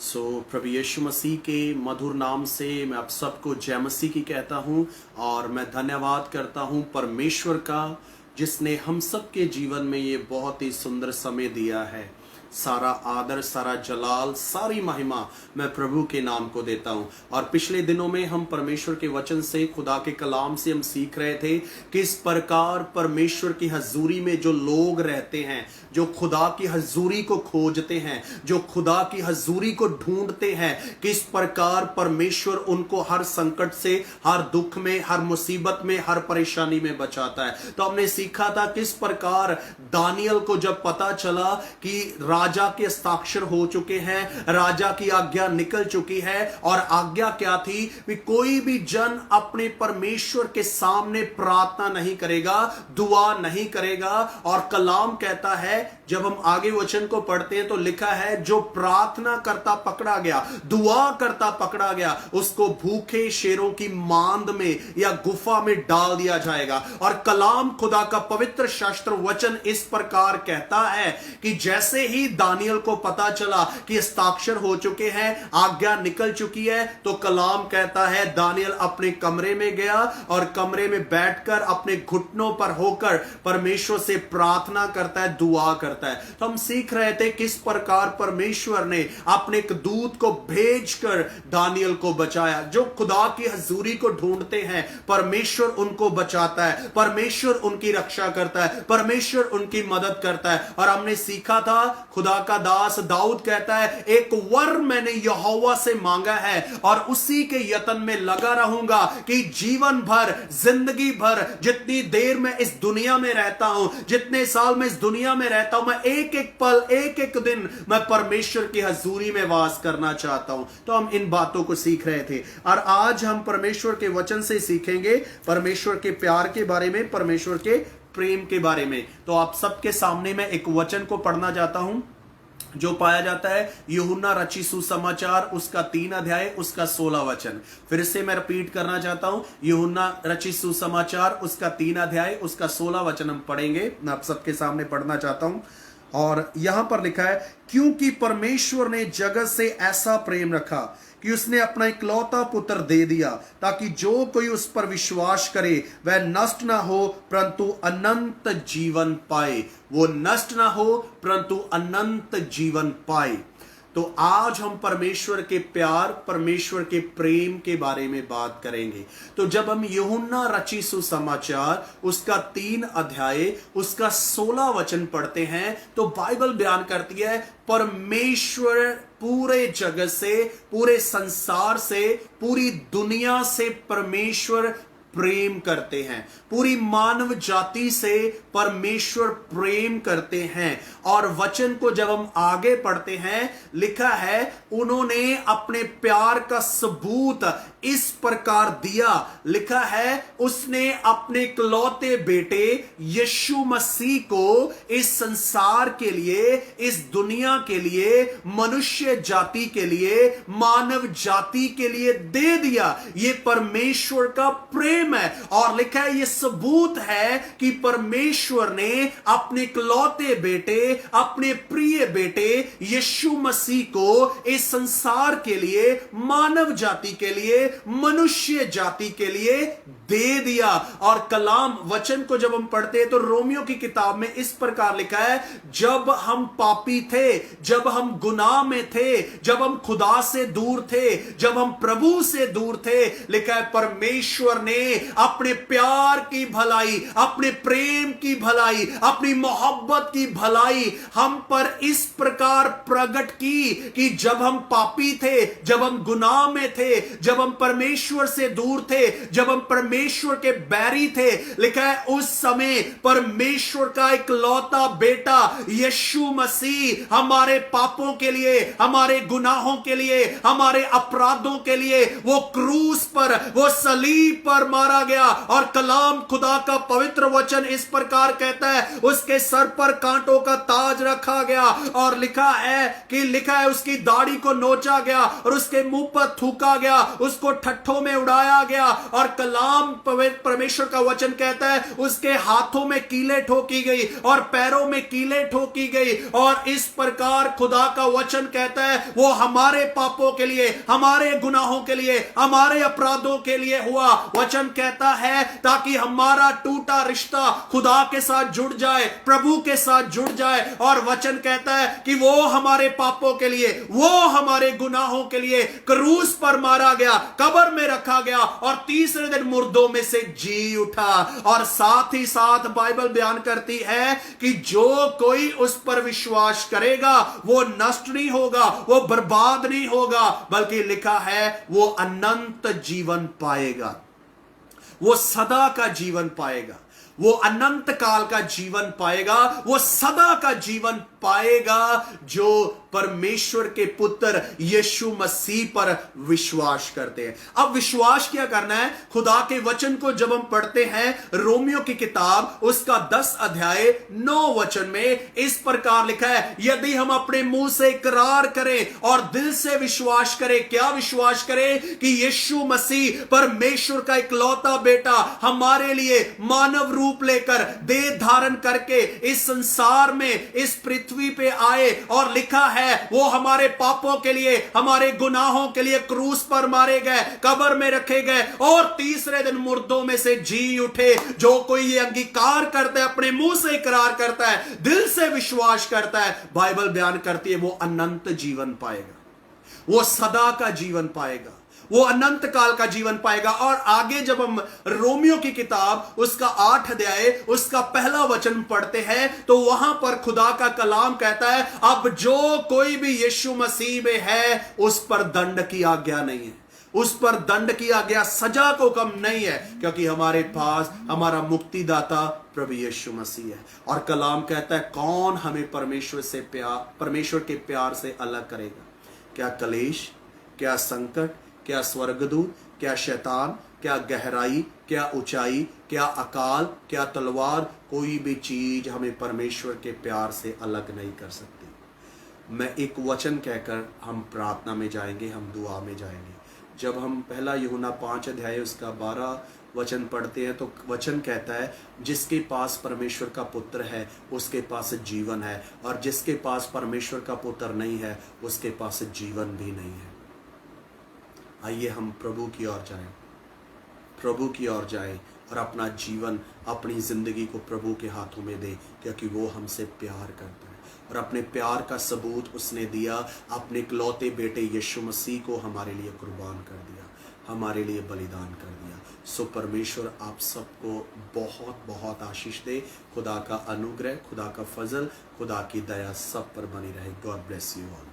प्रभु यीशु मसीह के मधुर नाम से मैं आप सबको जय मसीह की कहता हूं और मैं धन्यवाद करता हूं परमेश्वर का, जिसने हम सबके जीवन में ये बहुत ही सुंदर समय दिया है। सारा आदर, सारा जलाल, सारी महिमा मैं प्रभु के नाम को देता हूं। और पिछले दिनों में हम परमेश्वर के वचन से, खुदा के कलाम से हम सीख रहे थे किस प्रकार परमेश्वर की हजूरी में जो लोग रहते हैं, जो खुदा की हजूरी को खोजते हैं, जो खुदा की हजूरी को ढूंढते हैं, किस प्रकार परमेश्वर उनको हर संकट से, हर दुख में, हर मुसीबत में, हर परेशानी में बचाता है। तो हमने सीखा था किस प्रकार दानियल को जब पता चला कि राजा के हस्ताक्षर हो चुके हैं, राजा की आज्ञा निकल चुकी है, और आज्ञा क्या थी कि कोई भी जन अपने परमेश्वर के सामने प्रार्थना नहीं करेगा, दुआ नहीं करेगा। और कलाम कहता है, जब हम आगे वचन को पढ़ते हैं तो लिखा है, जो प्रार्थना करता पकड़ा गया, दुआ करता पकड़ा गया, उसको भूखे शेरों की मांद में या गुफा में डाल दिया जाएगा। और कलाम, खुदा का पवित्र शास्त्र वचन इस प्रकार कहता है कि जैसे ही दानियल को पता चला कि हस्ताक्षर हो चुके हैं, आज्ञा निकल चुकी है, तो कलाम कहता है दानियल अपने कमरे में गया और कमरे में बैठकर अपने घुटनों पर होकर परमेश्वर से प्रार्थना करता है, दुआ करता है। तो हम सीख रहे थे किस प्रकार परमेश्वर ने अपने एक दूत को भेजकर दानियल को बचाया। जो खुदा की हजूरी को ढूंढते हैं, परमेश्वर उनको बचाता है, परमेश्वर उनकी रक्षा करता है, परमेश्वर उनकी मदद करता है। और हमने सीखा था, खुदा का दास दाऊद कहता है, एक वर मैंने यहोवा से मांगा है और उसी के यत्न में लगा रहूंगा कि जीवन भर, जिंदगी भर, जितनी देर मैं इस दुनिया में रहता हूं, जितने साल मैं इस दुनिया में रहता हूं, मैं एक एक पल, एक एक दिन मैं परमेश्वर की हजूरी में वास करना चाहता हूं। तो हम इन बातों को सीख रहे थे और आज हम परमेश्वर के वचन से सीखेंगे परमेश्वर के प्यार के बारे में, परमेश्वर के प्रेम के बारे में। तो आप सबके सामने मैं एक वचन को पढ़ना चाहता हूं जो पाया जाता है यूहन्ना रचित सुसमाचार उसका 3 अध्याय उसका 16 वचन। फिर से मैं रिपीट करना चाहता हूं, यूहन्ना रचित सुसमाचार उसका 3 अध्याय उसका 16 वचन हम पढ़ेंगे। मैं आप सबके सामने पढ़ना चाहता हूं और यहां पर लिखा है, क्योंकि परमेश्वर ने जगत से ऐसा प्रेम रखा कि उसने अपना इकलौता पुत्र दे दिया, ताकि जो कोई उस पर विश्वास करे वह नष्ट ना हो परंतु अनंत जीवन पाए। वो नष्ट ना हो परंतु अनंत जीवन पाए। तो आज हम परमेश्वर के प्यार, परमेश्वर के प्रेम के बारे में बात करेंगे। तो जब हम यूहन्ना रचित सुसमाचार उसका 3 अध्याय उसका 16 वचन पढ़ते हैं तो बाइबल बयान करती है, परमेश्वर पूरे जगत से, पूरे संसार से, पूरी दुनिया से परमेश्वर प्रेम करते हैं, पूरी मानव जाति से परमेश्वर प्रेम करते हैं। और वचन को जब हम आगे पढ़ते हैं, लिखा है, उन्होंने अपने प्यार का सबूत इस प्रकार दिया, लिखा है, उसने अपने इकलौते बेटे यीशु मसीह को इस संसार के लिए, इस दुनिया के लिए, मनुष्य जाति के लिए, मानव जाति के लिए दे दिया। ये परमेश्वर का प्रेम है। और लिखा है, ये सबूत है कि परमेश्वर ने अपने इकलौते बेटे, अपने प्रिय बेटे यीशु मसीह को इस संसार के लिए, मानव जाति के लिए, मनुष्य जाति के लिए दे दिया। और कलाम वचन को जब हम पढ़ते हैं तो रोमियो की किताब में इस प्रकार लिखा है, जब हम पापी थे, जब हम गुनाह में थे, जब हम खुदा से दूर थे, जब हम प्रभु से दूर थे, लिखा है परमेश्वर ने अपने प्यार की भलाई, अपने प्रेम की भलाई, अपनी मोहब्बत की भलाई हम पर इस प्रकार प्रकट की कि जब हम पापी थे, जब हम गुनाह में थे, जब हम परमेश्वर से दूर थे, जब हम परमेश्वर के बैरी थे, लिखा है उस समय परमेश्वर का इकलौता बेटा यीशु मसीह हमारे पापों के लिए, हमारे गुनाहों के लिए, हमारे अपराधों के लिए वो क्रूस पर, वो सलीब पर मारा गया। और कलाम, खुदा का पवित्र वचन इस प्रकार कहता है, उसके सर पर कांटों का ताज रखा गया और लिखा है उसकी दाढ़ी को नोचा गया और उसके मुंह पर थूका गया, उसको उसको ठट्ठों में उड़ाया गया और कलाम परमेश्वर का वचन कहता है उसके हाथों में कीलें ठोकी गई और पैरों में कीलें ठोकी गई। और इस प्रकार खुदा का वचन कहता है वो हमारे पापों के लिए, हमारे गुनाहों के लिए, हमारे अपराधों के लिए हुआ। वचन कहता है ताकि हमारा टूटा रिश्ता खुदा के साथ जुड़ जाए, प्रभु के साथ जुड़ जाए। और वचन कहता है कि वो हमारे पापों के लिए, वो हमारे गुनाहों के लिए क्रूस पर मारा गया, कब्र में रखा गया और तीसरे दिन मुर्दों में से जी उठा। और साथ ही साथ बाइबल बयान करती है कि जो कोई उस पर विश्वास करेगा वो नष्ट नहीं होगा, वो बर्बाद नहीं होगा, बल्कि लिखा है वो अनंत जीवन पाएगा, वो सदा का जीवन पाएगा, वो अनंत काल का जीवन पाएगा, वो सदा का जीवन पाएगा जो परमेश्वर के पुत्र यीशु मसीह पर विश्वास करते हैं। अब विश्वास क्या करना है? खुदा के वचन को जब हम पढ़ते हैं, रोमियो की किताब उसका 10 अध्याय 9 वचन में इस प्रकार लिखा है, यदि हम अपने मुंह से इकरार करें और दिल से विश्वास करें। क्या विश्वास करें? कि यीशु मसीह परमेश्वर का इकलौता बेटा हमारे लिए मानव रूप लेकर, देह धारण करके इस संसार में, इस पृथ्वी पे आए और लिखा है वो हमारे पापों के लिए, हमारे गुनाहों के लिए क्रूस पर मारे गए, कब्र में रखे गए और तीसरे दिन मुर्दों में से जी उठे। जो कोई ये अंगीकार करता है, अपने मुंह से इकरार करता है, दिल से विश्वास करता है, बाइबल बयान करती है वो अनंत जीवन पाएगा, वो सदा का जीवन पाएगा, वो अनंत काल का जीवन पाएगा। और आगे जब हम रोमियो की किताब उसका 8 अध्याय उसका पहला वचन पढ़ते हैं तो वहां पर खुदा का कलाम कहता है, अब जो कोई भी यीशु मसीह में है उस पर दंड की आज्ञा नहीं है, उस पर दंड की आज्ञा, सजा को कम नहीं है, क्योंकि हमारे पास हमारा मुक्तिदाता प्रभु यीशु मसीह है। और कलाम कहता है कौन हमें परमेश्वर के प्यार से अलग करेगा? क्या कलेश, क्या संकट, क्या स्वर्गदूत, क्या शैतान, क्या गहराई, क्या ऊंचाई, क्या अकाल, क्या तलवार, कोई भी चीज हमें परमेश्वर के प्यार से अलग नहीं कर सकती। मैं एक वचन कहकर हम प्रार्थना में जाएंगे, हम दुआ में जाएंगे। जब हम पहला यूहन्ना 5 अध्याय उसका 12 वचन पढ़ते हैं तो वचन कहता है जिसके पास परमेश्वर का पुत्र है उसके पास जीवन है, और जिसके पास परमेश्वर का पुत्र नहीं है उसके पास जीवन भी नहीं है। आइए हम प्रभु की ओर जाएं, प्रभु की ओर जाएं और अपना जीवन, अपनी जिंदगी को प्रभु के हाथों में दें, क्योंकि वो हमसे प्यार करता है और अपने प्यार का सबूत उसने दिया, अपने इकलौते बेटे यीशु मसीह को हमारे लिए कुर्बान कर दिया, हमारे लिए बलिदान कर दिया। सो परमेश्वर आप सबको बहुत बहुत आशीष दे। खुदा का अनुग्रह, खुदा का फजल, खुदा की दया सब पर बनी रहे। God bless you all.